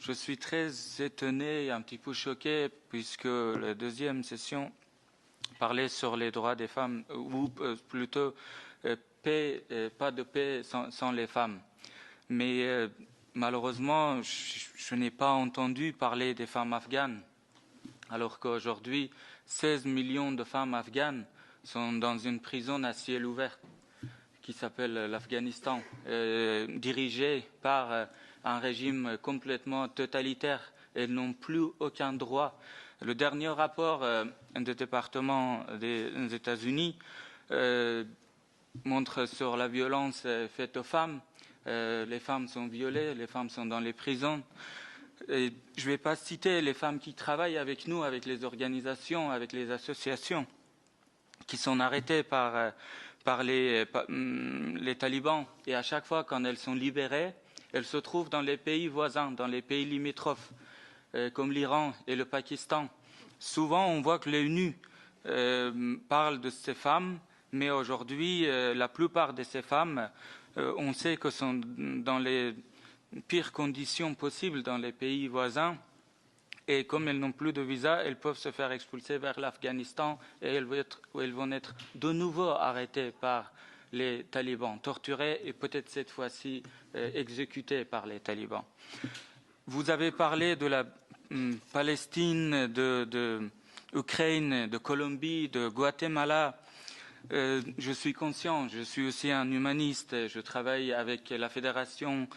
Je suis très étonné et un petit peu choqué puisque la deuxième session parlait sur les droits des femmes, ou plutôt pas de paix sans les femmes. Mais malheureusement, je n'ai pas entendu parler des femmes afghanes, alors qu'aujourd'hui, 16 millions de femmes afghanes sont dans une prison à ciel ouvert qui s'appelle l'Afghanistan, dirigée par un régime complètement totalitaire. Elles n'ont plus aucun droit. Le dernier rapport du département des États-Unis montre sur la violence faite aux femmes. Les femmes sont violées, les femmes sont dans les prisons. Et je ne vais pas citer les femmes qui travaillent avec nous, avec les organisations, avec les associations, qui sont arrêtées par les talibans. Et à chaque fois, quand elles sont libérées, elles se trouvent dans les pays voisins, dans les pays limitrophes, comme l'Iran et le Pakistan. Souvent, on voit que l'ONU parle de ces femmes, mais aujourd'hui, la plupart de ces femmes, on sait que sont dans les pires conditions possibles dans les pays voisins. Et comme elles n'ont plus de visa, elles peuvent se faire expulser vers l'Afghanistan et elles vont être de nouveau arrêtées par les talibans, torturées et peut-être cette fois-ci exécutées par les talibans. Vous avez parlé de la Palestine, de Ukraine, de Colombie, de Guatemala. Je suis conscient, je suis aussi un humaniste, je travaille avec la Fédération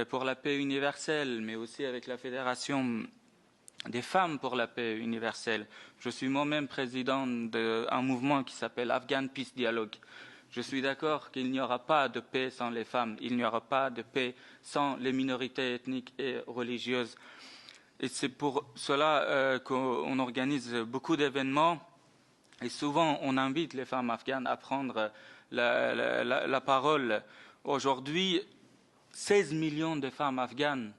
pour la paix universelle, mais aussi avec la Fédération des femmes pour la paix universelle. Je suis moi-même président d'un mouvement qui s'appelle Afghan Peace Dialogue. Je suis d'accord qu'il n'y aura pas de paix sans les femmes, il n'y aura pas de paix sans les minorités ethniques et religieuses. Et c'est pour cela qu'on organise beaucoup d'événements et souvent on invite les femmes afghanes à prendre la parole. Aujourd'hui, 16 millions de femmes afghanes,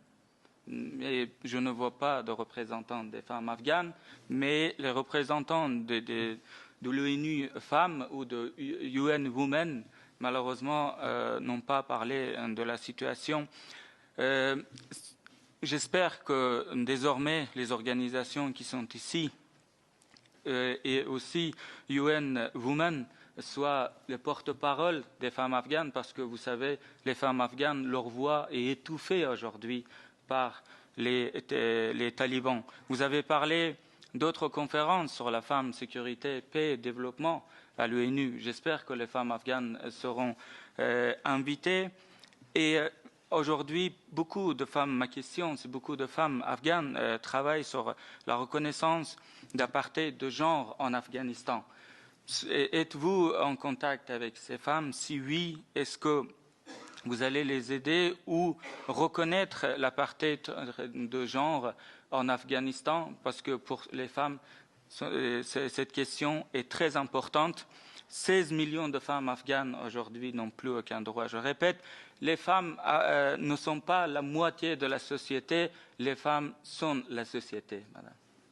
et je ne vois pas de représentants des femmes afghanes, mais les représentants de l'ONU Femmes ou de UN Women, malheureusement, n'ont pas parlé de la situation. J'espère que désormais, les organisations qui sont ici et aussi UN Women soient les porte-parole des femmes afghanes, parce que vous savez, les femmes afghanes, leur voix est étouffée aujourd'hui par les talibans. Vous avez parlé d'autres conférences sur la femme, sécurité, paix et développement à l'ONU. J'espère que les femmes afghanes seront invitées. Et aujourd'hui, beaucoup de femmes, ma question, c'est beaucoup de femmes afghanes travaillent sur la reconnaissance d'apartheid de genre en Afghanistan. Êtes-vous en contact avec ces femmes? Si oui, est-ce que vous allez les aider ou reconnaître l'apartheid de genre en Afghanistan? Parce que pour les femmes, cette question est très importante. 16 millions de femmes afghanes aujourd'hui n'ont plus aucun droit. Je répète, les femmes ne sont pas la moitié de la société, les femmes sont la société, madame.